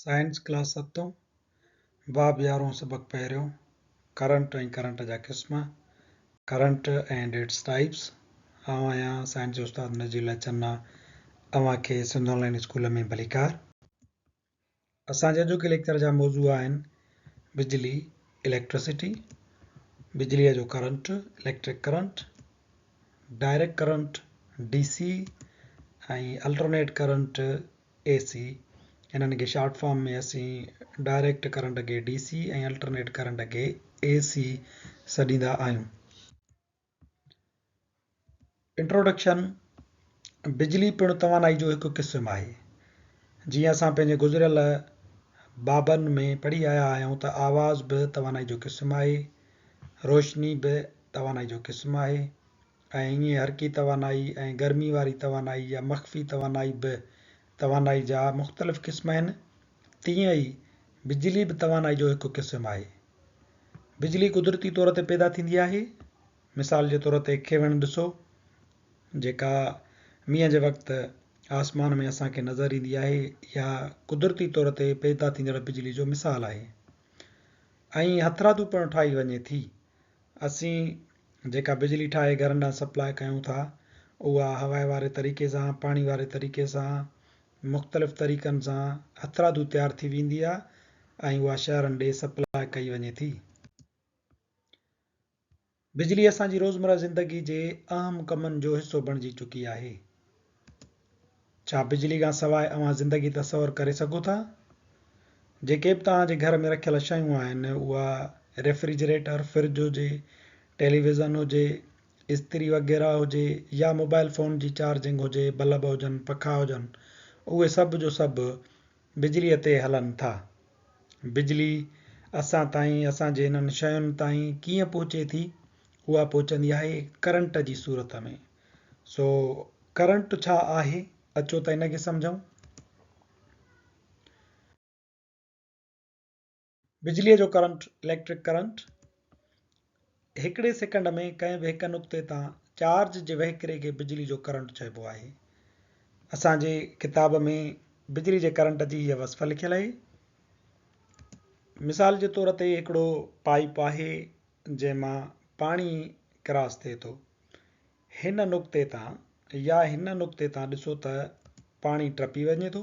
Science class 7 बाब 11 सबक पहिरियों करंट ऐं करंट जा क़िस्म करंट एंड इट्स टाइप्स। आउं आहियां साइंस जो उस्ताद नज़ीर चन्ना। अव्हांखे सिंध ऑनलाइन स्कूल में भलीकार। असांजे अॼोके लेक्चर जा मौज़ू आहिनि बिजली इलेक्ट्रिसिटी, बिजलीअ जो current electric current, direct current DC ऐं अल्टरनेट करंट AC। इन्हनि खे शॉर्ट फॉर्म में असीं डायरेक्ट करंट खे DC ऐं अल्टरनेट करंट खे AC सॾींदा आहियूं। इंट्रोडक्शन। बिजली पिणु तवानाई जो हिकु क़िस्म आहे। जीअं असां पंहिंजे गुज़िरियल बाबनि में पढ़ी आया आहियूं त आवाज़ बि तवानाई जो क़िस्म आहे, रोशनी बि तवानाई जो क़िस्म आहे ऐं ईअं हरकी तवानाई ऐं गर्मी वारी तवानाई या मख़फ़ी तवानाई बि तवानाई जा मुख़्तलिफ़ क़िस्म आहिनि। तीअं ई बिजली बि तवानाई जो हिकु क़िस्म आहे। बिजली कुदरती तौर ते पैदा थींदी आहे। मिसाल जे तौर ते खेवण ॾिसो, जेका मींहं जे वक़्तु आसमान में असांखे नज़र ईंदी आहे, या कुदरती तौर ते पैदा थींदड़ बिजली जो मिसाल आहे। ऐं हथरादू पिणु ठाही वञे थी। असीं जेका बिजली ठाहे घर ॾांहुं सप्लाई कयूं था, उहा हवाए वारे तरीक़े सां, पाणी वारे तरीक़े सां, मुख़्तलिफ़ तरीक़नि सां हथरादू तयारु थी वेंदी आहे ऐं उहा शहरनि ॾे सप्लाई कई वञे थी। बिजली असांजी रोज़मर्रा ज़िंदगी जे अहम कमनि जो हिसो बणिजी चुकी आहे। छा बिजली खां सवाइ अव्हां ज़िंदगी तसवुरु करे सघो था? जेके बि तव्हांजे घर में रखियल शयूं आहिनि, उहा रेफ्रिजरेटर, फ्रिज हुजे, टेलीविज़न हुजे, इस्त्री वग़ैरह हुजे, या मोबाइल फ़ोन जी चार्जिंग हुजे, बल्ब हुजनि, पखा हुजनि, उहे सभु जो सभु बिजलीअ ते हलनि था। बिजली असां ताईं, असांजे हिननि शयुनि ताईं कीअं पहुचे थी? उहा पहुचंदी आहे करंट जी सूरत में। सो करंट छा आहे? अचो त हिनखे सम्झूं। बिजलीअ जो करंट इलेक्ट्रिक करंट हिकिड़े सेकंड में कंहिं बि हिकु नुक़्ते तां चार्ज जे वहिकिरे खे बिजली जो करंट चइबो आहे। असांजे किताब में बिजली जे करंट जी हीअ वसफ़ लिखियल आहे। मिसाल जे तौर ते हिकिड़ो पाइप आहे जंहिंमां पाणी क्रॉस थिए थो। हिन नुक़्ते तां या हिन नुक़्ते तां ॾिसो त पाणी टपिजी वञे थो।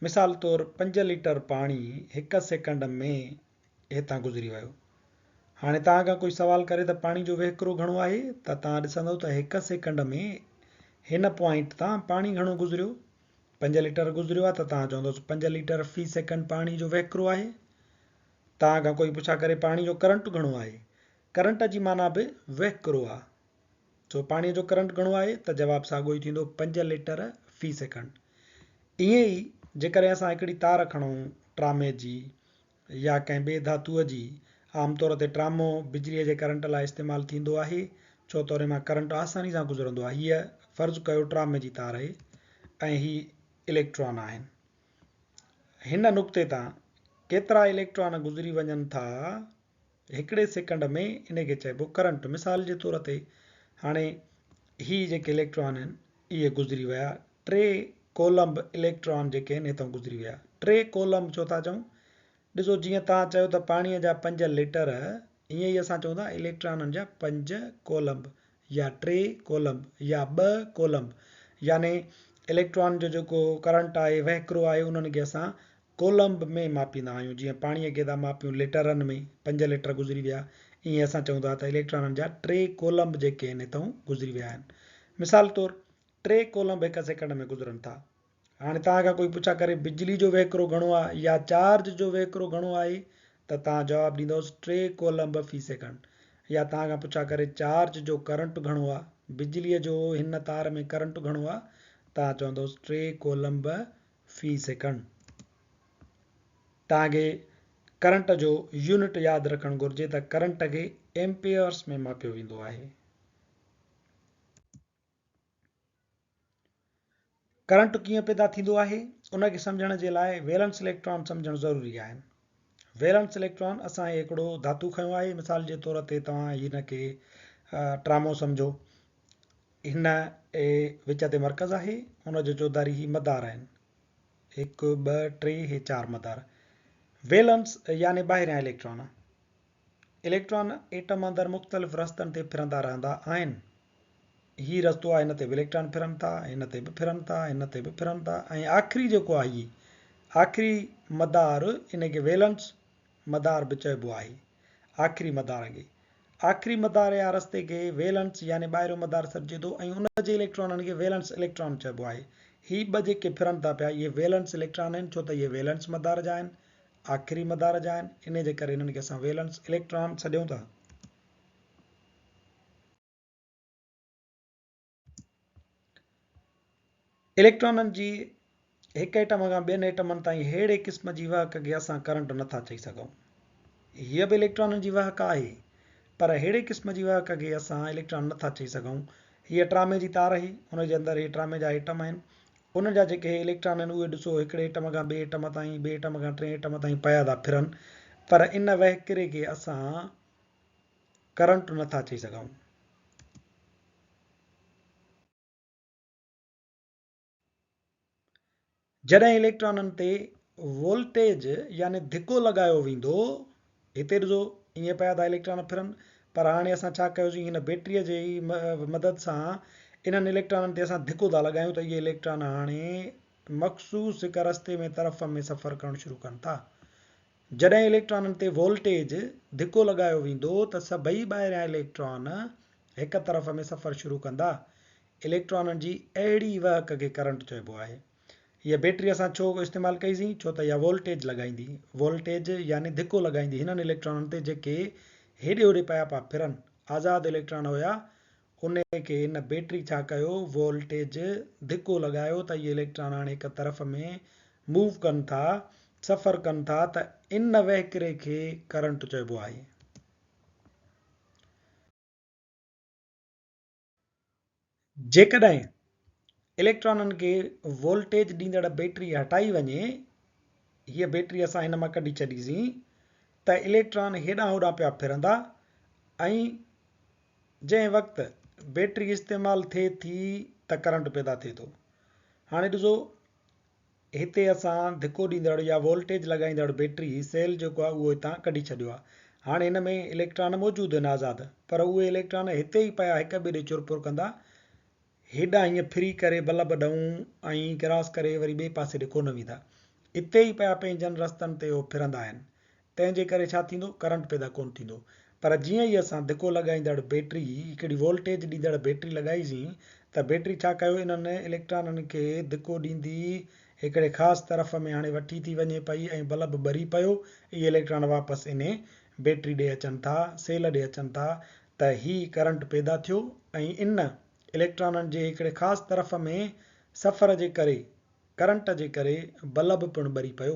मिसाल तौरु 5 लीटर पाणी हिकु सेकंड में हितां गुज़री वियो। हाणे तव्हां खां कोई सवाल करे त पाणी जो वहिकिरो घणो आहे, त तव्हां ॾिसंदव त हिकु सेकंड में हिन पॉइंट तां पाणी घणो गुज़रियो। 5 लीटर गुज़रियो आहे त तव्हां चवंदोसि 5 लीटर फ़ी सेकंड पाणी जो वहिकिरो आहे। तव्हां खां कोई पुछा करे पाणी जो करंट घणो आहे, करंट जी माना बि वहिकिरो आहे। सो पाणीअ जो करंट घणो आहे त जवाबु साॻियो ई थींदो, 5 लीटर फ़ी सेकंड। ईअं ई जेकॾहिं असां हिकिड़ी तार खणूं ट्रामे जी या कंहिं ॿिए धातुअ जी, आमतौर ते ट्रामो बिजलीअ जे करंट लाइ इस्तेमालु थींदो आहे, छो त उन मां करंट आसानी सां गुज़रंदो आहे। हीअ फ़र्ज़ु कयो ट्रामे जी तार आहे ऐं हीअ इलेक्ट्रॉन आहिनि। हिन नुक़्ते तां केतिरा इलेक्ट्रॉन गुज़री वञनि था हिकिड़े सेकंड में, इनखे चइबो करंट। मिसाल जे तौर ते हाणे हीअ जेके इलेक्ट्रॉन आहिनि इहे गुज़री विया, 3 कोलम्ब इलेक्ट्रॉन जेके आहिनि हितां गुज़री विया। 3 कोलम्ब छो था चऊं? ॾिसो, जीअं तव्हां चयो त पाणीअ जा 5 लीटर, ईअं ई असां चऊं था इलेक्ट्रॉननि जा 5 कोलम्ब या 3 कोलम्ब या 2 कोलम्ब। याने इलेक्ट्रॉन जो जेको करंट आहे, वहिकिरो आहे, उन्हनि खे असां कोलम्ब में मापींदा आहियूं। जीअं पाणीअ खे था मापियूं लीटरनि में, 5 लीटर गुज़री विया, ईअं असां चऊं था त इलेक्ट्रॉननि जा 3 कोलम्ब जेके आहिनि हितां गुज़री विया आहिनि। मिसाल तौरु 3 कोलम्ब हिकु सेकंड में गुज़रनि था। हाणे तव्हां खां कोई पुछा करे बिजली जो वहिकिरो घणो आहे या चार्ज जो वहिकिरो घणो आहे, त तव्हां जवाबु ॾींदोसि 3 कोलम्ब फ़ी सेकंड। या तव्हां खां पुछा करे चार्ज जो करंट घणो आहे, बिजलीअ जो हिन तार में करंट घणो आहे, तव्हां चवंदोसि 3 कोलम्ब फ़ी सेकंड। तव्हांखे करंट जो यूनिट यादि रखणु घुरिजे त करंट खे एम्पियर्स में मापियो वेंदो आहे। करंट कीअं पैदा थींदो आहे, उनखे सम्झण जे लाइ वैलेंस इलेक्ट्रॉन सम्झणु ज़रूरी आहे। वैलेंस इलेक्ट्रॉन असां हिकिड़ो धातु खयो आहे। मिसाल जे तौर ते तव्हां हिनखे ट्रामो सम्झो। हिन विच ते मर्कज़ आहे, हुनजो चौधारी ही मदार आहिनि। 1 2 3 हे 4 मदार। वेलेंस यानी ॿाहिरियां इलेक्ट्रॉन। इलेक्ट्रॉन एटम अंदर मुख़्तलिफ़ रस्तनि ते फिरंदा रहंदा आहिनि। ही रस्तो आहे, हिन ते बि इलेक्ट्रॉन फिरनि था, हिन ते बि फिरनि था, हिन ते बि फिरनि था, ऐं आख़िरी जेको आहे ही आख़िरी मदार, इनखे वेलेंस मदार बि चइबो आहे। आख़िरी मदार खे, आख़िरी मदार या रस्ते खे वेलेंस यानी ॿाहिरियों मदार सॾिजे थो, ऐं उन जे इलेक्ट्रॉननि खे वेलेंस इलेक्ट्रॉन चइबो आहे। ही ॿ जेके फिरनि था पिया, इहे वेलेंस इलेक्ट्रॉन आहिनि, छो त इहे वेलेंस मदार जा आहिनि, आख़िरी मदार जा आहिनि, इन जे करे इन्हनि खे असां वेलेंस इलेक्ट्रॉन सॾियूं था। इलेक्ट्रॉननि जी हिकु एटम खां ॿियनि एटमनि ताईं अहिड़े क़िस्म जी वाहक खे असां करंट नथा चई सघूं। हीअ बि इलेक्ट्रॉननि जी वाहक आहे, पर अहिड़े क़िस्म जी वाहक खे असां इलेक्ट्रॉन नथा चई सघूं। हीअ ट्रामे जी तार आहे, हुनजे अंदरि इहे ट्रामे जा एटम आहिनि, उन जा जेके इलेक्ट्रॉन आहिनि उहे ॾिसो हिकिड़े एटम खां ॿिए एटम ताईं, ॿिए एटम खां टे एटम ताईं पिया था फिरनि, पर इन वहकिरे खे असां करंट नथा चई सघूं। जॾहिं इलेक्ट्रॉननि ते वोल्टेज यानी धिको लॻायो वेंदो, हिते ॾिसो ईअं पिया था इलेक्ट्रॉन फिरनि, पर हाणे असां छा कयोसीं, हिन बैटरीअ जी मदद सां इन्हनि इलेक्ट्रॉननि ते असां धिको था लॻायूं त इहे इलेक्ट्रॉन हाणे मख़सूस हिकु रस्ते में तरफ़ में सफ़र करणु शुरू कनि था। जॾहिं इलेक्ट्रॉननि ते वोल्टेज धिको लॻायो वेंदो त सभई ॿाहिरियां इलेक्ट्रॉन हिकु तरफ़ में सफ़र शुरू कंदा। इलेक्ट्रॉननि जी अहिड़ी वाहक खे करंट चइबो आहे। हीअ बैटरी असां छो इस्तेमालु कईसीं, छो त इहा वोल्टेज लॻाईंदी, वोल्टेज यानी धिको लॻाईंदी हिननि इलेक्ट्रॉननि ते जेके हेॾे होॾे पिया फिरनि, आज़ादु इलेक्ट्रॉन हुया, उन खे हिन बैटरी छा कयो, वोल्टेज धिको लॻायो त इहे इलेक्ट्रॉन हाणे हिकु तरफ़ में मूव कनि था, सफ़र कनि था, त इन वहकिरे खे करंट चइबो आहे। जेकॾहिं इलेक्ट्रॉननि खे वोल्टेज ॾींदड़ बैटरी हटाई वञे, हीअ बैटरी असां हिन मां कढी छॾीसीं, त इलेक्ट्रॉन हेॾां होॾां पिया फिरंदा, ऐं जंहिं वक़्तु बैटरी इस्तेमालु थिए थी त करंट पैदा थिए थो। हाणे ॾिसो हिते असां धिको ॾींदड़ या वोल्टेज लॻाईंदड़ बैटरी सेल जेको आहे उहो हितां कढी छॾियो आहे। हाणे हिन में इलेक्ट्रॉन मौजूदु आहिनि आज़ादु, पर उहे इलेक्ट्रॉन हिते ई पिया हिक ॿिए ॾे चुरपुर कंदा, हेॾां हीअं फिरी करे बल्ब ॾऊं ऐं क्रॉस करे वरी ॿिए पासे ॾे कोन वेंदा, हिते ई पिया पंहिंजनि रस्तनि ते उहो फिरंदा आहिनि, तंहिंजे करे छा थींदो, करंट पैदा कोन थींदो। पर जीअं ई असां धिको लॻाईंदड़ बैटरी, हिकिड़ी वोल्टेज ॾींदड़ बैटरी लॻाईसीं, त बैटरी छा कयो, इन्हनि इलेक्ट्रॉननि खे धिको ॾींदी हिकिड़े ख़ासि तरफ़ में हाणे वठी थी वञे पई, ऐं बल्ब ॿरी पियो, इहे इलेक्ट्रॉन वापसि इन बैटरी ॾे अचनि था, सेल ॾे अचनि था, त ही करंट पैदा थियो, ऐं इन इलेक्ट्रॉननि जे हिकिड़े ख़ासि तरफ़ में सफ़र जे करे, करंट जे करे बल्ब पिणु ॿरी पियो।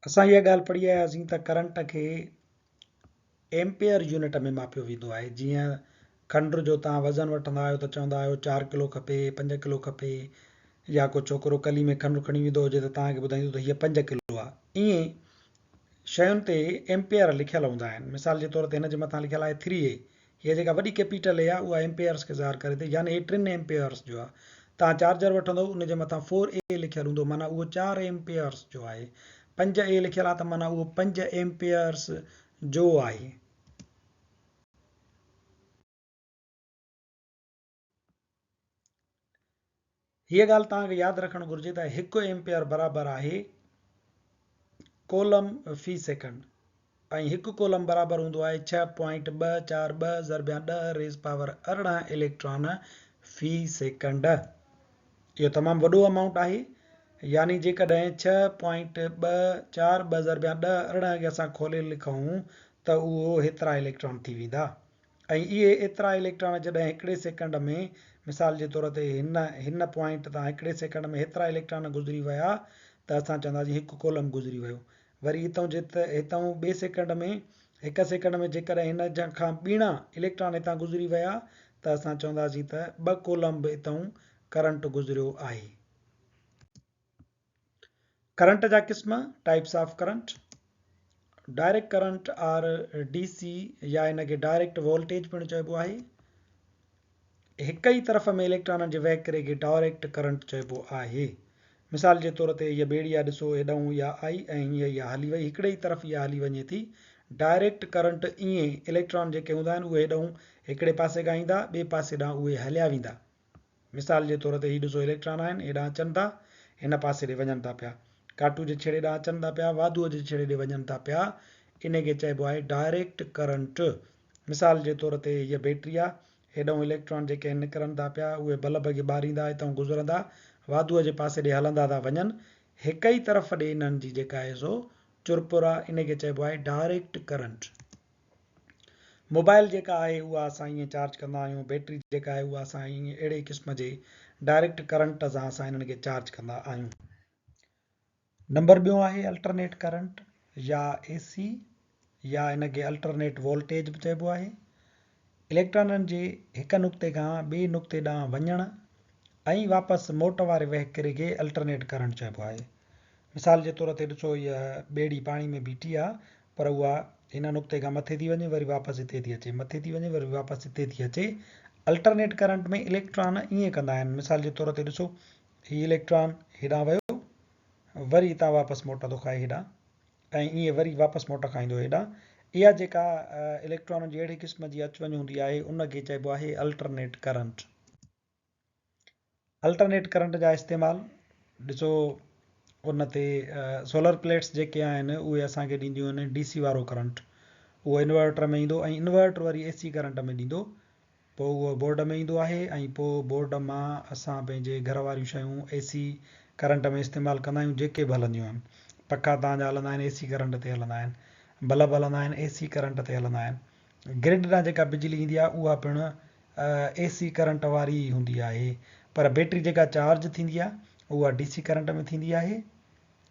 असां इहा ॻाल्हि पढ़ी आयासीं त करंट खे एम्पेयर यूनिट में मापियो वेंदो आहे। जीअं खंड जो तव्हां वज़न वठंदा आहियो त चवंदा आहियो 4 किलो खपे, 5 किलो खपे, या को छोकिरो कली में खंड खणी वेंदो हुजे त तव्हांखे ॿुधाईंदो त हीअ 5 किलो आहे। ईअं शयुनि ते एम्पेयर लिखियल हूंदा आहिनि। मिसाल जे तौर ते हिन जे मथां लिखियल आहे 3A, हीअ जेका वॾी कैपिटल ए आहे उहा एम्पेयर्स खे ज़ाहिर करे थी, यानी हे 3 एम्पेयर्स जो आहे। तव्हां चार्जर वठंदो, उन जे मथां 4A लिखियल हूंदो, माना उहो 4 एम्पेयर्स जो आहे। 5A लिखियल आहे त माना उहो 5 एम्पेयर्स जो आहे। हीअ ॻाल्हि तव्हांखे यादि रखणु घुरिजे त 1 एम्पेयर बराबरि आहे कोलम फी सेकंड, ऐं 1 कोलम बराबरि हूंदो आहे 6.242 ज़रबिया 10 rays power 18 electron fee second. इहो तमामु वॾो अमाउंट आहे, यानी जेकॾहिं 6.242 ज़रबिया 10 18 खे असां खोले लिखूं त उहो हेतिरा इलेक्ट्रॉन थी वेंदा। ऐं इहे एतिरा इलेक्ट्रॉन जॾहिं हिकिड़े सेकंड में, मिसाल जे तौर ते हिन पॉइंट तां हिकिड़े सेकंड में हेतिरा इलेक्ट्रॉन गुज़री विया त असां चवंदासीं 1 कोलम गुज़री वियो। वरी हितां हितां ॿिए सेकंड में, हिकु सेकंड में जेकॾहिं हिन खां ॿीणा इलेक्ट्रॉन हितां गुज़री विया त असां चवंदासीं त 2 कोलम बि हितां करंट गुज़रियो आहे। करंट जा क़िस्म, types of current, direct current और DC, या इनखे डायरेक्ट वोल्टेज पिणु चइबो आहे। हिक ई तरफ़ में इलेक्ट्रॉन जे वहिकिरे खे डायरेक्ट करंट चइबो आहे। मिसाल जे तौर ते हीअ ॿेड़ी आहे, ॾिसो हेॾां इहा आई ऐं हीअं इहा हली वई, हिकिड़े ई तरफ़ इहा हली वञे थी। डायरेक्ट करंट ईअं इलेक्ट्रॉन जेके हूंदा आहिनि उहे हेॾां हिकिड़े पासे खां ईंदा, ॿिए पासे ॾांहुं उहे हलिया वेंदा। मिसाल जे तौर ते हीअ ॾिसो इलेक्ट्रॉन आहिनि, हेॾां अचनि था, हिन पासे ॾे वञनि था पिया, काटू जे छेड़े ॾांहुं अचनि था पिया, वाधूअ जे छेड़े ॾे वञनि था पिया, इन खे चइबो आहे डायरेक्ट करंट। मिसाल जे तौर ते हीअ बैटरी आहे, हेॾां इलेक्ट्रॉन जेके निकिरनि था पिया उहे बल्ब खे ॿारींदा, हितां गुज़रंदा, वाधूअ जे पासे ॾे हलंदा था वञनि, हिक ई तरफ़ ॾे इन्हनि जी जेका आहे सो चुरपुर आहे, इन खे चइबो आहे डायरेक्ट करंट। मोबाइल जेका आहे उहा असां ईअं चार्ज कंदा आहियूं, बैटरी जेका आहे उहा असां ईअं अहिड़े क़िस्म जे डायरेक्ट करंट सां असां इन्हनि खे चार्ज कंदा आहियूं। नंबर ॿियों आहे अल्टरनेट करंट या AC, या इनखे अल्टरनेट वोल्टेज बि चइबो आहे। इलेक्ट्रॉननि जे हिक नुक़्ते खां ॿिए नुक़्ते ॾांहुं वञण ऐं वापसि मोट वारे वहिकिरे खे अल्टरनेट करंट चइबो आहे। मिसाल जे तौर ते ॾिसो हीअ ॿेड़ी पाणी में बीठी आहे, पर उहा हिन नुक़्ते खां मथे थी वञे, वरी वापसि हिते थी अचे, मथे थी वञे, वरी वापसि हिते थी अचे। अल्टरनेट करंट में इलेक्ट्रॉन ईअं कंदा आहिनि। मिसाल जे तौर ते ॾिसो हीउ इलेक्ट्रॉन हेॾां वियो, वरी हितां वापसि मोट थो खाए हेॾां, ऐं ईअं वरी वापसि मोट खाईंदो हेॾां। इहा जेका इलेक्ट्रॉन जी अहिड़ी क़िस्म जी अच वञ हूंदी आहे उनखे चइबो आहे अल्टरनेट करंट। अल्टरनेट करंट जा इस्तेमालु ॾिसो उन ते सोलर प्लेट्स जेके आहिनि उहे असांखे ॾींदियूं आहिनि DC वारो करंट, उहो इन्वर्टर में ईंदो ऐं इन्वर्टर वरी AC करंट में ॾींदो, पोइ उहो बोर्ड में ईंदो आहे ऐं पोइ बोर्ड मां असां पंहिंजे घर वारियूं शयूं AC करंट में इस्तेमालु कंदा आहियूं, जेके बि हलंदियूं आहिनि। पखा तव्हांजा हलंदा आहिनि AC करंट ते हलंदा आहिनि, बल्ब हलंदा आहिनि AC करंट ते हलंदा आहिनि। ग्रिड तां जेका बिजली ईंदी आहे उहा पिणु AC करंट वारी हूंदी आहे, पर बैटरी जेका चार्ज थींदी आहे उहा DC करंट में थींदी आहे।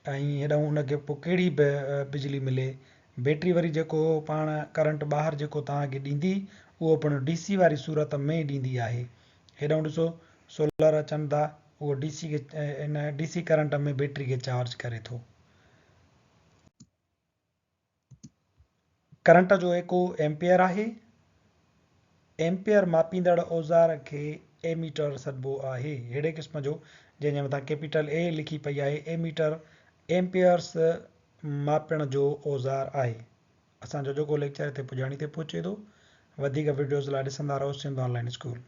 ऐं हेॾां हुनखे पोइ कहिड़ी बि बिजली मिले, बैटरी वरी जेको पाण करंट ॿाहिरि जेको तव्हांखे ॾींदी उहो पिणु DC वारी सूरत में ॾींदी आहे। हेॾां ॾिसो सोलर अचनि था, उहो DC खे इन DC करंट में बैटरी खे चार्ज करे थो। करंट जो एको एम्पियर आहे। एम्पियर मापींदड़ औज़ार खे एमीटर सॾिबो आहे। अहिड़े क़िस्म जो जंहिंजे मथां कैपिटल A लिखी पई आहे, एमीटर एम्पियर्स मापण जो औज़ार आहे। असांजो जेको लेक्चर हिते पुॼाणी ते पहुचे थो। वधीक वीडियोज़ लाइ ॾिसंदा रहो सिंध ऑनलाइन स्कूल।